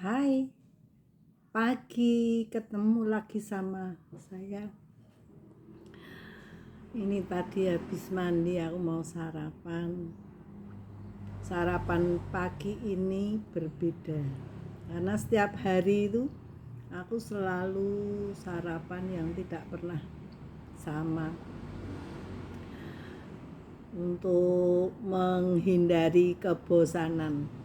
Hai, pagi ketemu lagi sama saya. Ini tadi habis mandi aku mau sarapan. Sarapan pagi ini berbeda. Karena setiap hari itu aku selalu sarapan yang tidak pernah sama. Untuk menghindari kebosanan.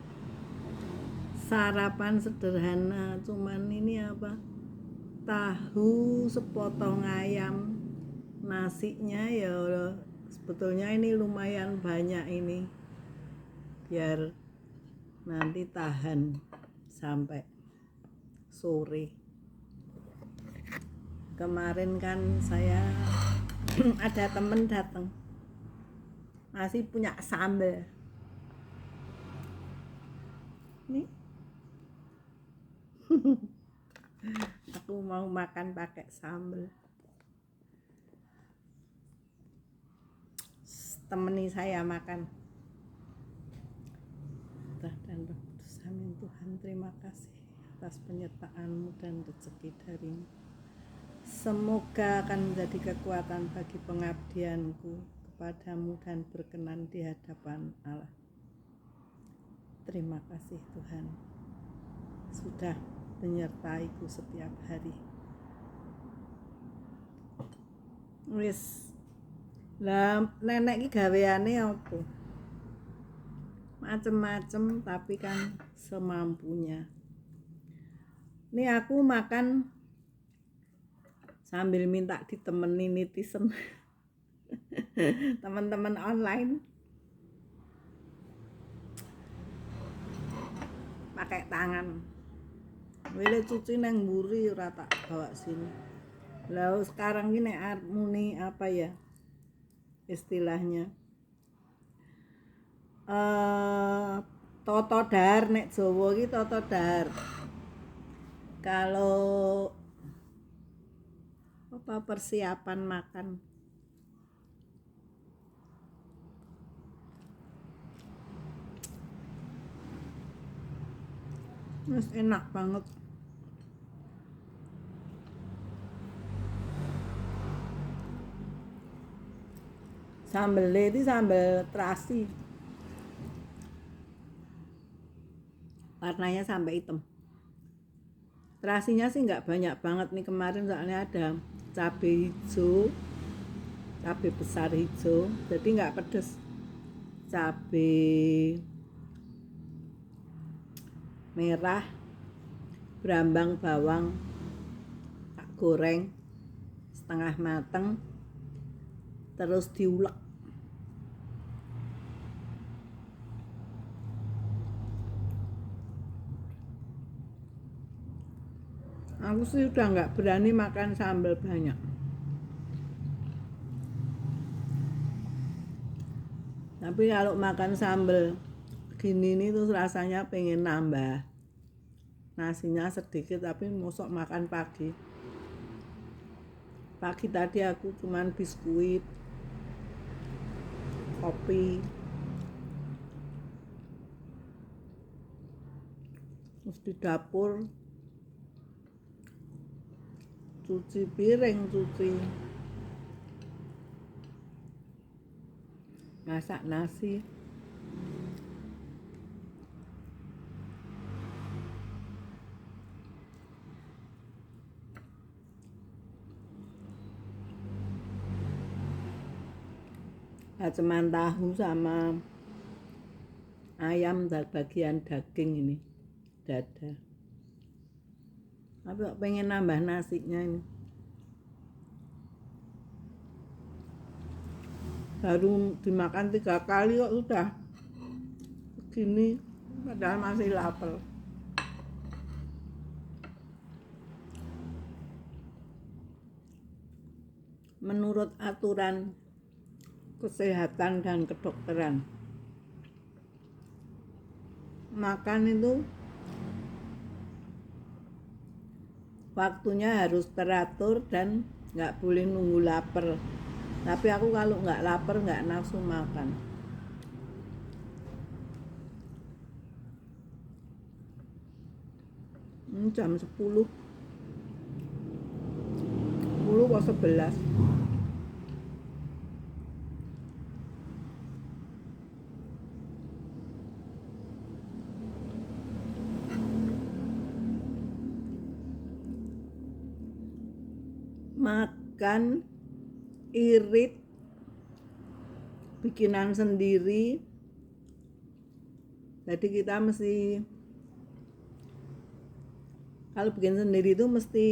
Sarapan sederhana, cuman ini apa? Tahu, sepotong ayam, nasinya ya sebetulnya ini lumayan banyak ini, biar nanti tahan sampai sore. Kemarin kan saya ada temen datang masih punya sambal nih. Aku mau makan pakai sambal. Temani saya makan. Dan keputusan Tuhan, terima kasih atas penyertaan-Mu dan rezeki dari-Mu. Semoga akan menjadi kekuatan bagi pengabdianku kepadamu dan berkenan di hadapan Allah. Terima kasih Tuhan sudah menyertaiku setiap hari. Wis lah nenek iki gaweane apa? Macem-macem tapi kan semampunya. Ini aku makan sambil minta ditemani netizen. Teman-teman online pakai tangan. Wile cuci nang mburi ora tak bawa sini. Lah sekarang ini muni apa ya istilahnya? Toto dahar nek Jawa iki toto dahar. Kalau apa persiapan makan. Mas enak banget. Sambelnya itu sambal terasi. Warnanya sampai hitam. Terasinya sih nggak banyak banget nih kemarin, soalnya ada cabai hijau, cabai besar hijau, jadi nggak pedes. Cabai merah, brambang bawang, tak goreng setengah mateng, terus diulek. Aku sih udah nggak berani makan sambal banyak. Tapi kalau makan sambal gini nih terus rasanya pengen nambah. Nasinya sedikit tapi mosok makan pagi. Pagi tadi aku cuman biskuit, kopi, terus di dapur cuci piring, masak nasi. Cuman tahu sama ayam dan bagian daging ini, dada. Tapi pengen nambah nasinya ini. Baru dimakan 3 kali kok udah begini, padahal masih lapar. Menurut aturan kesehatan dan kedokteran, makan itu waktunya harus teratur dan nggak boleh nunggu lapar. Tapi aku kalau nggak lapar nggak nafsu makan. Jam 10 kok 11. Makan irit bikinan sendiri, jadi kita mesti kalau bikin sendiri itu mesti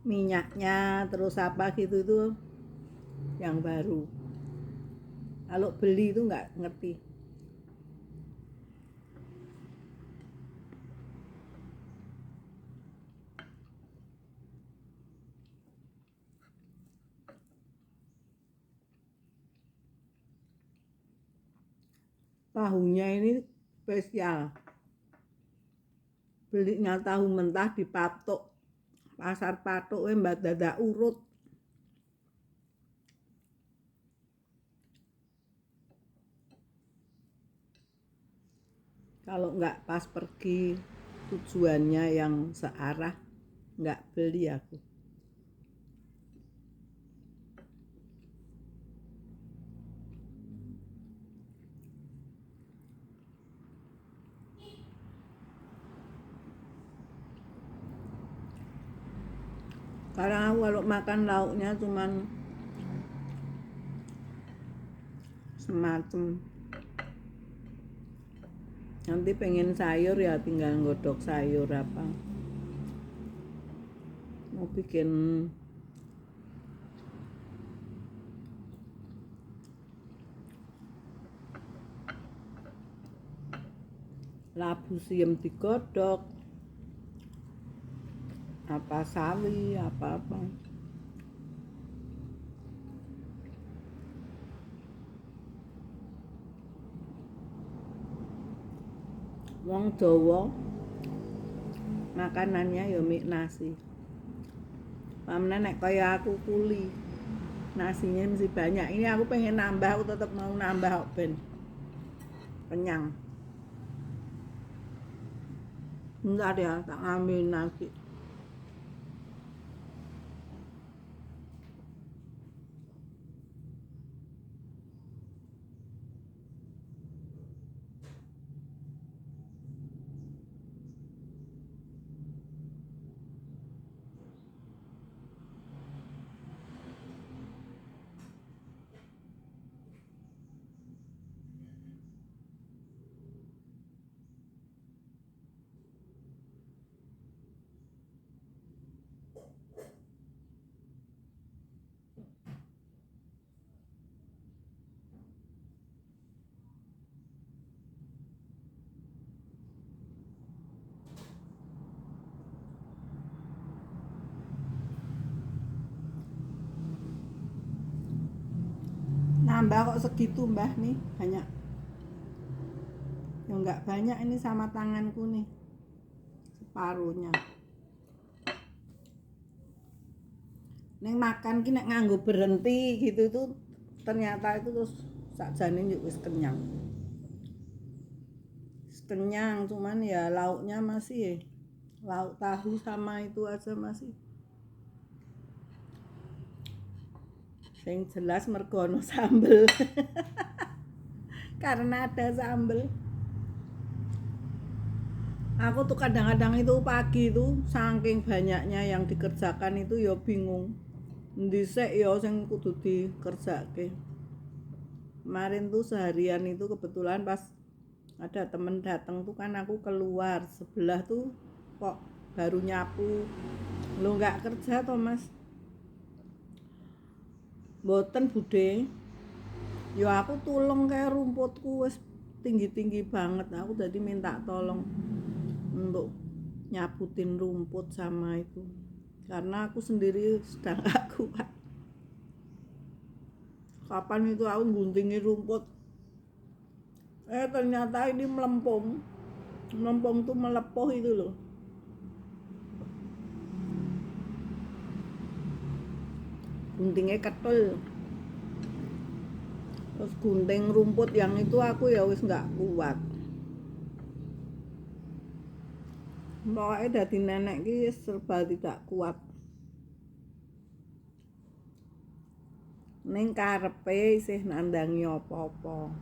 minyaknya terus apa gitu itu yang baru. Kalau beli itu nggak ngerti. Tahunya ini spesial. Belinya tahu mentah di Patok, pasar Patok mbak dadak urut. Kalau nggak pas pergi tujuannya yang searah, nggak beli aku. Karena aku kalau makan lauknya cuman semacam, nanti pengen sayur ya tinggal nggodok sayur apa, mau bikin labu siam digodok, apa sawi apa-apa. Wong Jawa makanannya ya mie nasi. Pamane nek kaya aku kuli, nasinya mesti banyak. Ini aku pengen nambah, aku tetap mau nambah kok ben kenyang. Enggak deh, tak ngambil nasi. Nambah kok segitu mbah nih, banyak. Ya enggak banyak ini sama tanganku nih, separuhnya. Neng makan ki nek nganggo berhenti gitu tuh ternyata itu terus sakjane yo wis kenyang. Kenyang cuman ya lauknya masih lauk tahu sama itu aja masih. Yang jelas mergo ono sambel. Karena ada sambel. Aku tuh kadang-kadang itu pagi itu saking banyaknya yang dikerjakan itu ya bingung. Ndhisik ya sing kudu dikerjake. Kemarin tuh seharian itu kebetulan pas ada temen datang tuh kan aku keluar sebelah tuh kok baru nyapu. Lo nggak kerja toh mas? Mboten Bude. Ya aku tulung kayak rumputku wis tinggi-tinggi banget. Aku tadi minta tolong untuk nyaputin rumput sama itu. Karena aku sendiri sedang gak kuat. Kapan itu aku guntingi rumput. Ternyata ini melempung. Melempung tuh melepuh itu loh. Guntingnya ketul. Terus gunting rumput yang itu aku ya wis nggak kuat. Pokoke dadi nenek ki serba tidak kuat. Ning karepe isih nandangi apa-apa.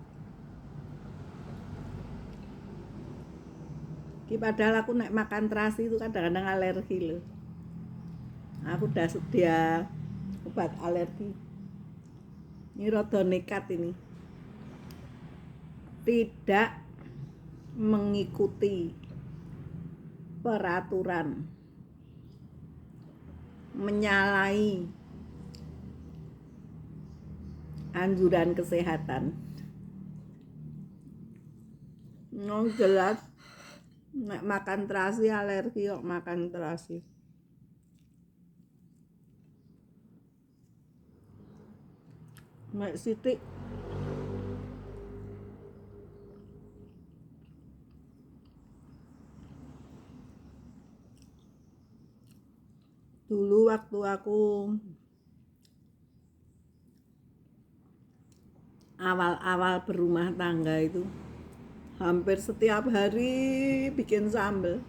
Ki padahal aku nek makan terasi itu kadang-kadang alergi loh. Aku udah sedia obat alergi. Ini rada nekat ini. Tidak mengikuti peraturan, menyalahi anjuran kesehatan. Jelas nek makan terasi alergi kok makan terasi. Nek sithik dulu waktu aku awal-awal berumah tangga itu hampir setiap hari bikin sambal.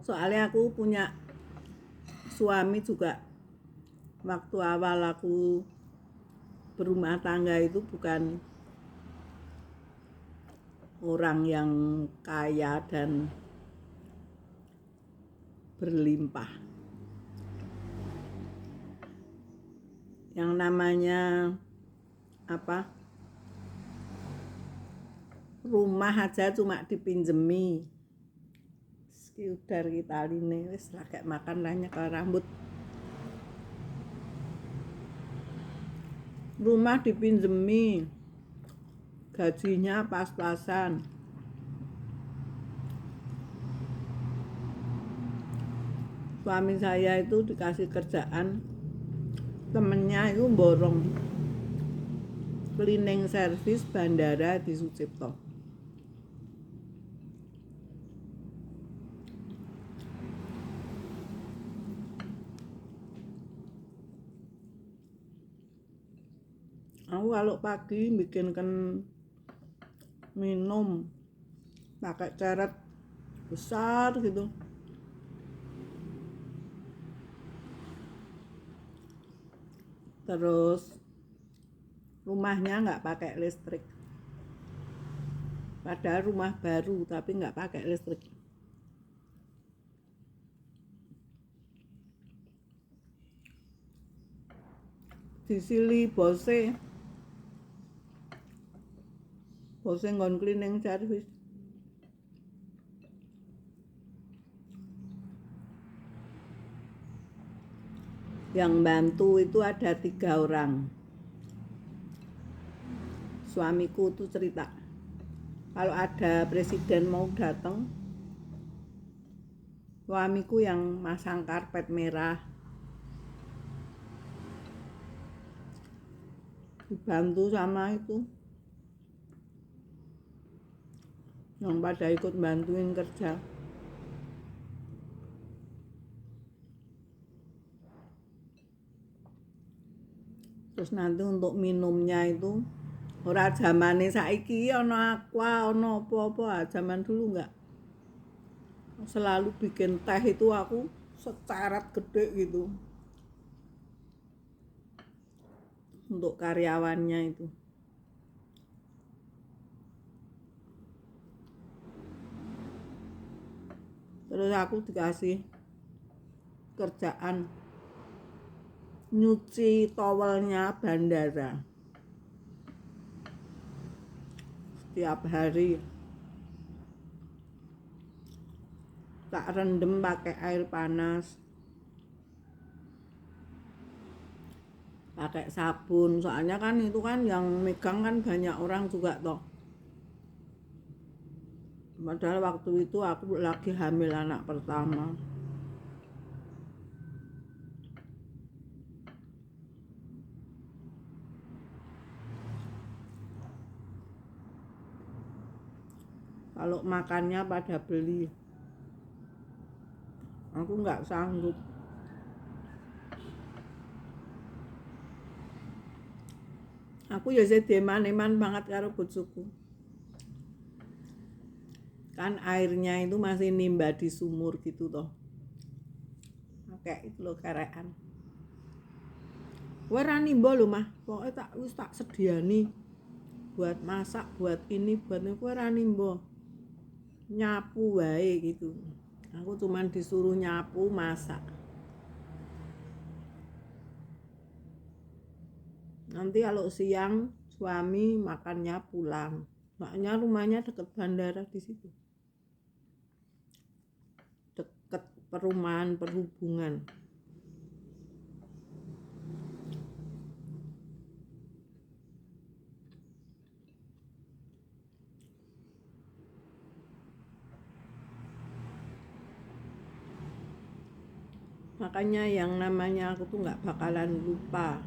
Soalnya aku punya suami juga waktu awal aku berumah tangga itu bukan orang yang kaya dan berlimpah. Yang namanya apa? Rumah aja cuma dipinjemi. Ki udar ki taline wis lagi makan lah nyekel rambut. Rumah dipinjemi. Gajinya pas-pasan. Suami saya itu dikasih kerjaan, temennya itu borong cleaning service bandara di Sucipto. Aku kalau pagi bikinkan minum pakai ceret besar gitu. Terus rumahnya nggak pakai listrik. Padahal rumah baru tapi nggak pakai listrik. Disili bose nggon cleaning service. Yang bantu itu ada 3 orang. Suamiku tuh cerita, kalau ada presiden mau datang, suamiku yang masang karpet merah, dibantu sama itu yang pada ikut bantuin kerja. Terus nanti untuk minumnya itu ora zamane saiki ana aqua, ana apa-apa, zaman dulu enggak. Selalu bikin teh itu aku seceret gede gitu. Untuk karyawannya itu. Terus aku dikasih kerjaan nyuci towelnya bandara setiap hari. Tak rendem pakai air panas, pakai sabun, soalnya kan itu kan yang megang kan banyak orang juga toh. Padahal waktu itu aku lagi hamil anak pertama. Kalau makannya pada beli. Aku nggak sanggup. Aku ya eman-eman banget karo bojoku. Kan airnya itu masih nimba di sumur gitu toh. Kayak itu loh karekan. Kowe ra nimba lho Mah, pokoke tak sediani buat masak, buat ini, buat ini, kowe ra nimba. Nyapu wae gitu. Aku cuman disuruh nyapu, masak. Nanti kalau siang suami makannya pulang. Makanya rumahnya deket bandara di situ. Deket perumahan perhubungan. Makanya yang namanya aku tuh nggak bakalan lupa.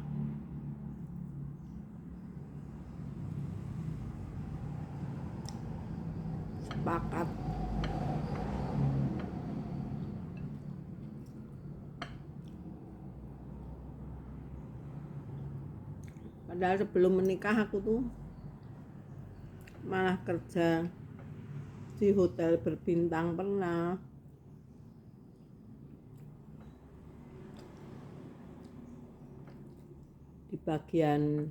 Sepakat. Padahal sebelum menikah aku tuh malah kerja di hotel berbintang pernah. Di bagian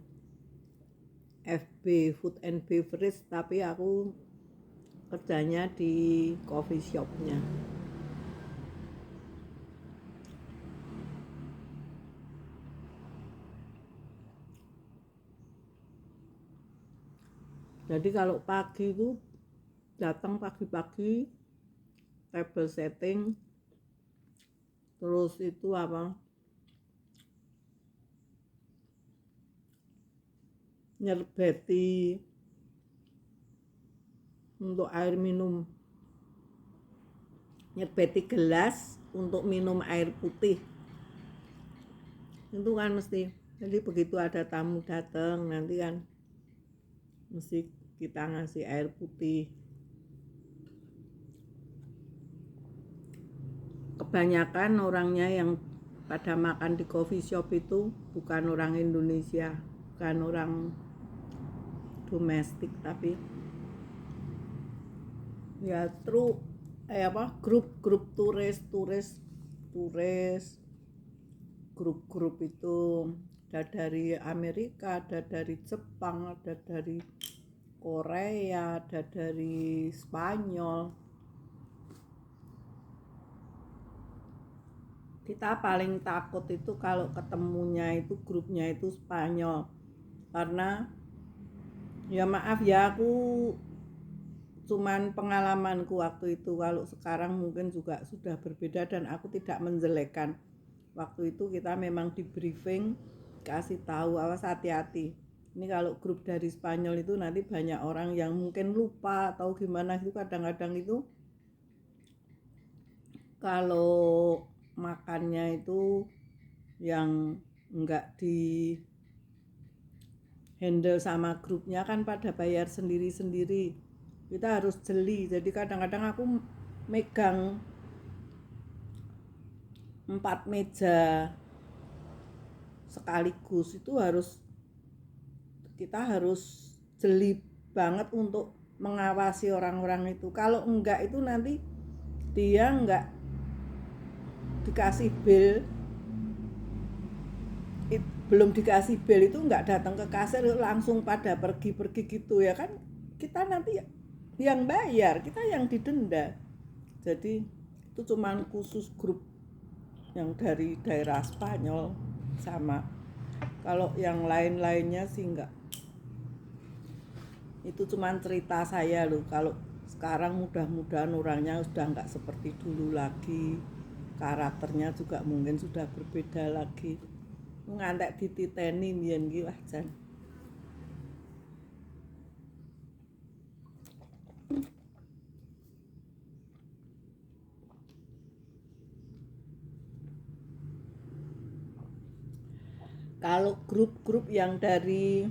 FB Food and Beverage, tapi aku kerjanya di coffee shopnya. Jadi kalau pagi itu datang pagi-pagi, table setting, terus itu apa, nyerbeti untuk air minum, nyerbeti gelas untuk minum air putih. Itu kan mesti, jadi begitu ada tamu datang nanti kan mesti kita ngasih air putih. Kebanyakan orangnya yang pada makan di coffee shop itu bukan orang Indonesia, bukan orang domestik, tapi ya grup turis, grup itu ada dari Amerika, ada dari Jepang, ada dari Korea, ada dari Spanyol. Kita paling takut itu kalau ketemunya itu grupnya itu Spanyol, karena ya maaf ya, aku cuman pengalamanku waktu itu. Kalau sekarang mungkin juga sudah berbeda dan aku tidak menjelekkan. Waktu itu kita memang di briefing, kasih tahu awas hati-hati. Ini kalau grup dari Spanyol itu nanti banyak orang yang mungkin lupa atau gimana itu, kadang-kadang itu kalau makannya itu yang enggak di handle sama grupnya kan pada bayar sendiri-sendiri. Kita harus jeli. Jadi kadang-kadang aku megang 4 meja sekaligus, itu kita harus jeli banget untuk mengawasi orang-orang itu. Kalau enggak itu nanti dia enggak dikasih bill, belum dikasih bill itu enggak datang ke kasir, langsung pada pergi-pergi gitu ya kan, kita nanti yang bayar, kita yang didenda. Jadi itu cuman khusus grup yang dari daerah Spanyol sama. Kalau yang lain-lainnya sih enggak. Itu cuman cerita saya loh. Kalau sekarang mudah-mudahan orangnya sudah enggak seperti dulu lagi. Karakternya juga mungkin sudah berbeda lagi. Ngantek dititeni mbiyen iki wah jan. Kalau grup-grup yang dari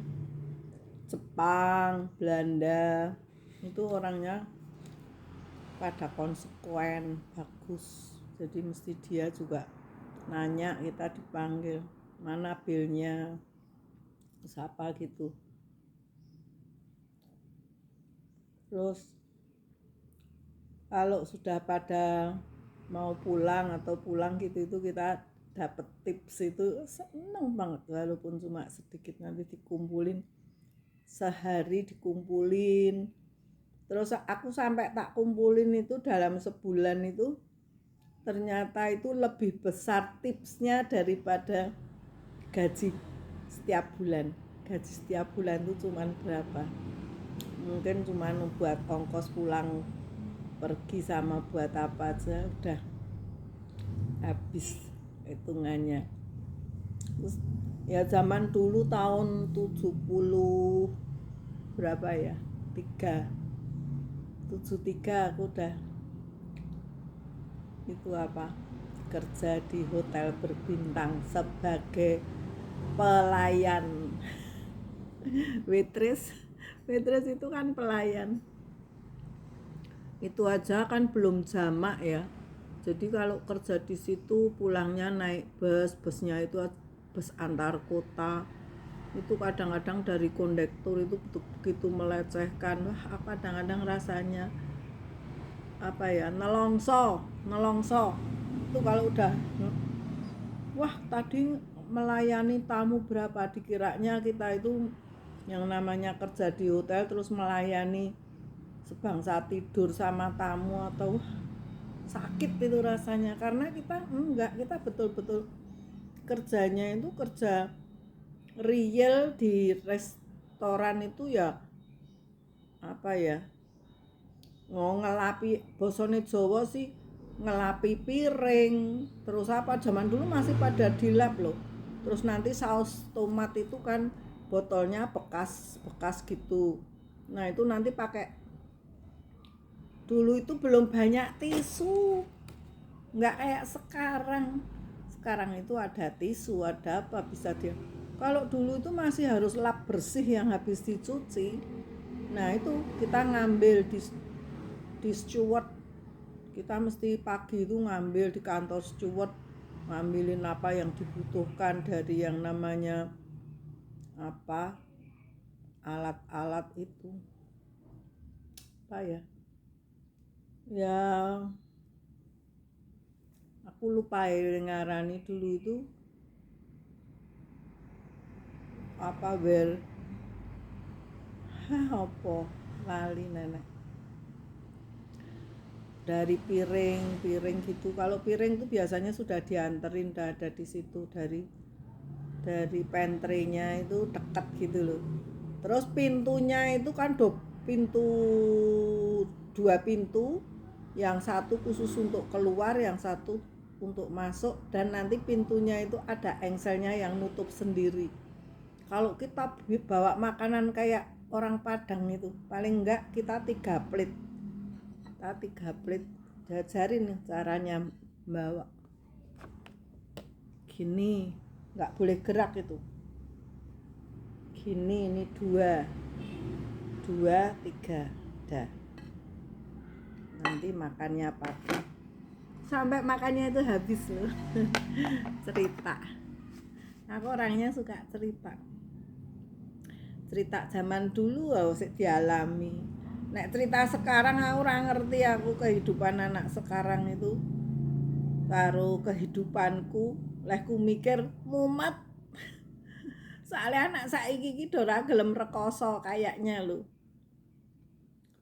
Jepang, Belanda itu orangnya pada konsekuen, bagus. jadi mesti dia juga nanya, kita dipanggil, mana bilnya, siapa gitu. Terus kalau sudah pada mau pulang atau pulang gitu, itu kita dapat tips, itu seneng banget walaupun cuma sedikit, nanti dikumpulin sehari, dikumpulin. Terus aku sampai tak kumpulin itu dalam sebulan itu, ternyata itu lebih besar tipsnya daripada gaji setiap bulan. Gaji setiap bulan itu cuman berapa, mungkin cuman buat ongkos pulang pergi sama buat apa aja udah habis hitungannya. Terus ya zaman dulu tahun 70 berapa ya, 73 aku udah itu apa, kerja di hotel berbintang sebagai pelayan. waitress itu kan pelayan. Itu aja kan belum jamak ya. Jadi kalau kerja di situ pulangnya naik busnya itu bus antar kota. Itu kadang-kadang dari kondektur itu begitu melecehkan. Wah, kadang-kadang rasanya apa ya, nelongso. Itu kalau udah, wah tadi melayani tamu berapa, dikiranya kita itu yang namanya kerja di hotel terus melayani sebangsa tidur sama tamu, atau sakit itu rasanya. Karena kita enggak, kita betul-betul kerjanya itu kerja real di restoran itu ya, apa ya, ngelapi, bosone Jawa sih ngelapi piring, terus apa, zaman dulu masih pada dilap loh. Terus nanti saus tomat itu kan botolnya bekas gitu. Nah itu nanti pakai, dulu itu belum banyak tisu, nggak kayak sekarang. Sekarang itu ada tisu, ada apa, bisa dia. Kalau dulu itu masih harus lap bersih yang habis dicuci. Nah itu kita ngambil di steward, kita mesti pagi itu ngambil di kantor steward, ngambilin apa yang dibutuhkan dari yang namanya apa, alat-alat itu apa ya, aku lupa ya ngarani dulu itu apa, apa lali nenek. Dari piring gitu. Kalau piring itu biasanya sudah dianterin, udah ada di situ, dari pantry-nya itu dekat gitu loh. Terus pintunya itu kan pintu, 2 pintu, yang satu khusus untuk keluar, yang satu untuk masuk, dan nanti pintunya itu ada engselnya yang nutup sendiri. Kalau kita bawa makanan kayak orang Padang itu, paling enggak kita 3 plate. Kita 3 plate, diajarin caranya bawa. Gini, enggak boleh gerak itu. Gini, ini 2, 3, dah. Nanti makannya pakai, sampai makannya itu habis loh. Cerita. Aku orangnya suka cerita zaman dulu harus dialami. Nek cerita sekarang aku ora ngerti, aku kehidupan anak sekarang itu karo kehidupanku, leh ku mikir mumet. Soalnya anak saiki iki do ora gelem rekoso kayaknya lho.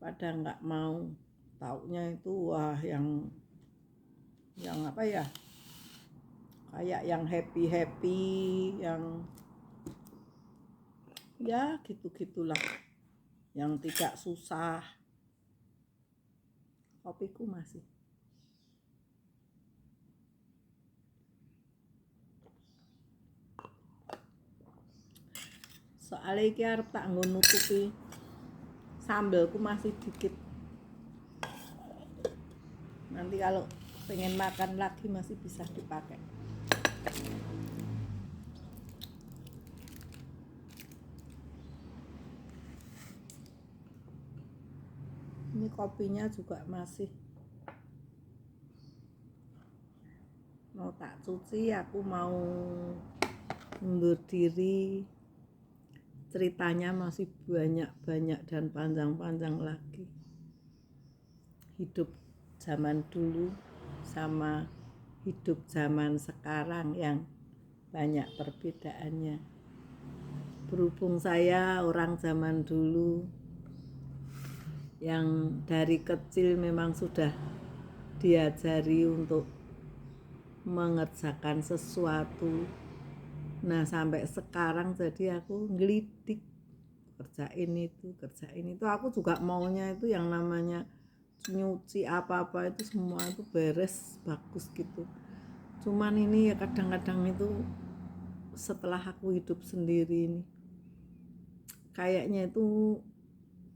Pada enggak mau, taunya itu wah yang apa ya, kayak yang happy, yang ya gitu-gitulah, yang tidak susah. Kopiku masih. Soalnya iki arep tak nggo nutupi, sambelku masih dikit. Nanti kalau pengen makan lagi masih bisa dipakai. Ini kopinya juga masih mau tak cuci, aku mau mundur diri. Ceritanya masih banyak dan panjang-panjang lagi. Hidup zaman dulu sama hidup zaman sekarang yang banyak perbedaannya. Berhubung saya orang zaman dulu yang dari kecil memang sudah diajari untuk mengerjakan sesuatu. Nah sampai sekarang jadi aku ngelidik kerjain itu. Aku juga maunya itu yang namanya nyuci apa-apa itu semua itu beres bagus gitu. Cuman ini ya kadang-kadang itu setelah aku hidup sendiri ini kayaknya itu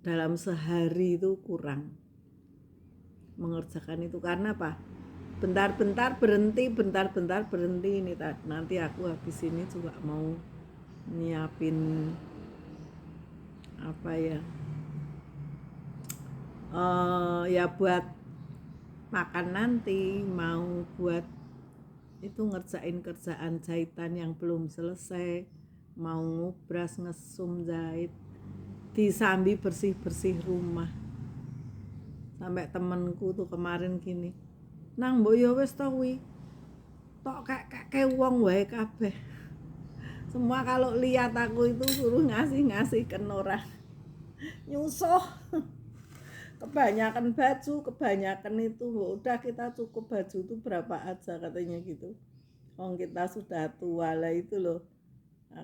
dalam sehari itu kurang mengerjakan itu. Karena apa? Bentar-bentar berhenti ini. Nanti aku habis ini juga mau nyiapin apa ya, ya buat makan nanti, mau buat itu ngerjain kerjaan jahitan yang belum selesai, mau ngubras ngesum jahit, disambi bersih-bersih rumah. Sampai temenku tuh kemarin gini, nang mbok ya wis to kuwi tok kayak wong wae kabeh. Semua kalau lihat aku itu suruh ngasih ke orang nyusuh. Kebanyakan baju, kebanyakan itu. Udah kita cukup baju itu berapa aja katanya gitu. Kita sudah tua lah itu loh.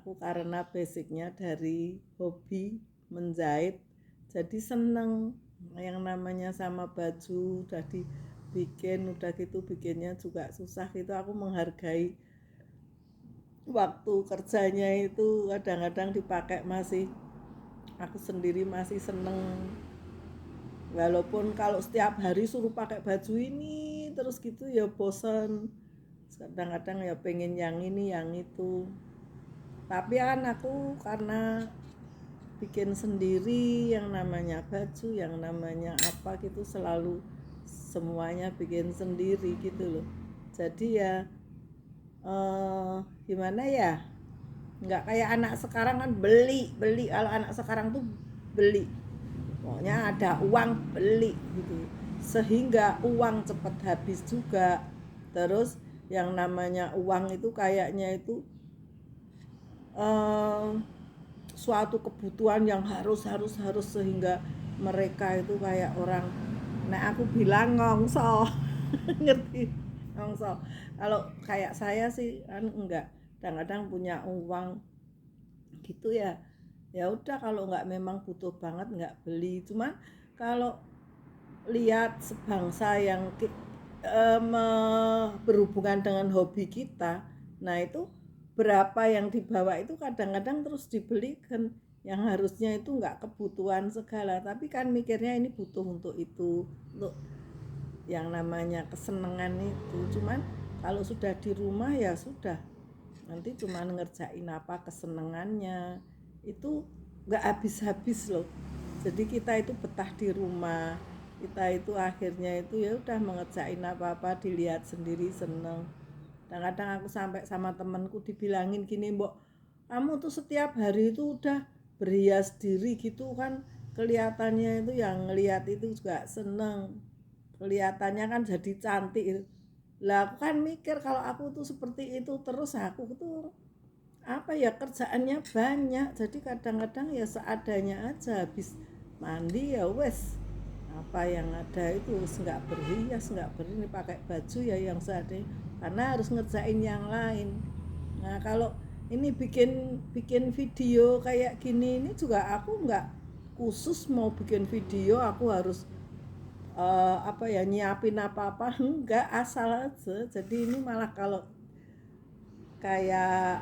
Aku karena basicnya dari hobi menjahit, jadi seneng yang namanya sama baju udah dibikin, udah gitu bikinnya juga susah gitu. Aku menghargai waktu kerjanya itu, kadang-kadang dipakai masih aku sendiri masih seneng, walaupun kalau setiap hari suruh pakai baju ini terus gitu ya bosan. Kadang-kadang ya pengen yang ini yang itu, tapi kan aku karena bikin sendiri yang namanya baju, yang namanya apa gitu, selalu semuanya bikin sendiri gitu loh. Jadi ya gimana ya, nggak kayak anak sekarang kan beli. Kalau anak sekarang tuh beli, pokoknya ada uang beli gitu, sehingga uang cepat habis juga. Terus yang namanya uang itu kayaknya itu suatu kebutuhan yang harus sehingga mereka itu kayak orang, nah aku bilang ngongso. Ngerti ngongso. Kalau kayak saya sih kan enggak, kadang-kadang punya uang gitu ya, ya udah kalau nggak memang butuh banget nggak beli. Cuman kalau lihat sebangsa yang berhubungan dengan hobi kita, nah itu berapa yang dibawa itu kadang-kadang terus dibelikan, yang harusnya itu nggak kebutuhan segala, tapi kan mikirnya ini butuh untuk itu, untuk yang namanya kesenangan itu. Cuman kalau sudah di rumah ya sudah, nanti cuma ngerjain apa kesenangannya itu nggak habis-habis loh. Jadi kita itu betah di rumah, kita itu akhirnya itu ya udah mengerjain apa-apa dilihat sendiri seneng. Kadang-kadang aku sampai sama temanku dibilangin gini, mbok kamu tuh setiap hari itu udah berhias diri gitu kan, kelihatannya itu yang ngelihat itu juga seneng, kelihatannya kan jadi cantik. Lah aku kan mikir kalau aku tuh seperti itu terus, aku tuh apa ya, kerjaannya banyak, jadi kadang-kadang ya seadanya aja, habis mandi ya wes apa yang ada itu nggak berhias, nggak berini, pakai baju ya yang seadanya karena harus ngerjain yang lain. Nah kalau ini bikin video kayak gini ini juga aku nggak khusus mau bikin video aku harus apa ya nyiapin apa-apa, enggak, asal aja. Jadi ini malah kayak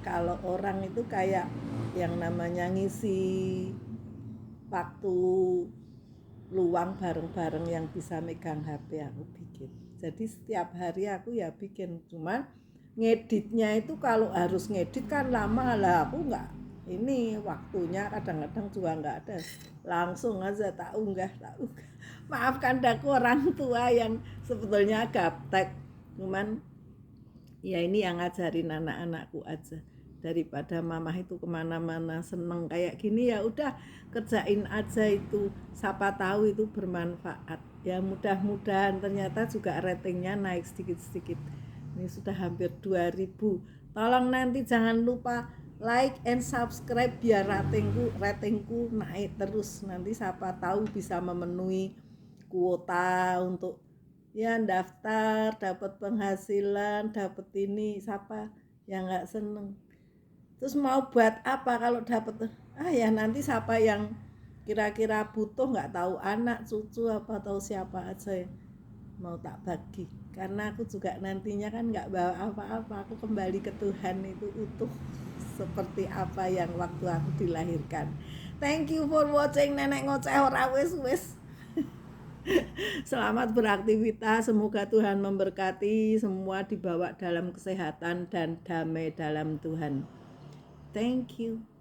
kalau orang itu kayak yang namanya ngisi waktu luang bareng-bareng yang bisa megang HP aku bikin. Jadi setiap hari aku ya bikin, cuman ngeditnya itu kalau harus ngedit kan lama lah, aku nggak ini waktunya, kadang-kadang juga nggak ada, langsung aja tak unggah. Maafkan aku orang tua yang sebetulnya gaptek, cuman Ya ini yang ngajarin anak-anakku aja, daripada mamah itu kemana-mana seneng kayak gini, ya udah kerjain aja itu, siapa tahu itu bermanfaat. Ya mudah-mudahan ternyata juga ratingnya naik sedikit-sedikit. Ini sudah hampir 2000. Tolong nanti jangan lupa like and subscribe biar ratingku naik terus. Nanti siapa tahu bisa memenuhi kuota untuk ya daftar, dapat penghasilan, dapat ini. Siapa yang nggak seneng? Terus mau buat apa kalau dapat? Ya nanti siapa yang kira-kira butuh, nggak tahu anak, cucu apa tahu siapa aja yang mau tak bagi. Karena aku juga nantinya kan nggak bawa apa-apa, aku kembali ke Tuhan itu utuh seperti apa yang waktu aku dilahirkan. Thank you for watching. Nenek ngoceh ora wis. Selamat beraktivitas, semoga Tuhan memberkati semua, dibawa dalam kesehatan dan damai dalam Tuhan. Thank you.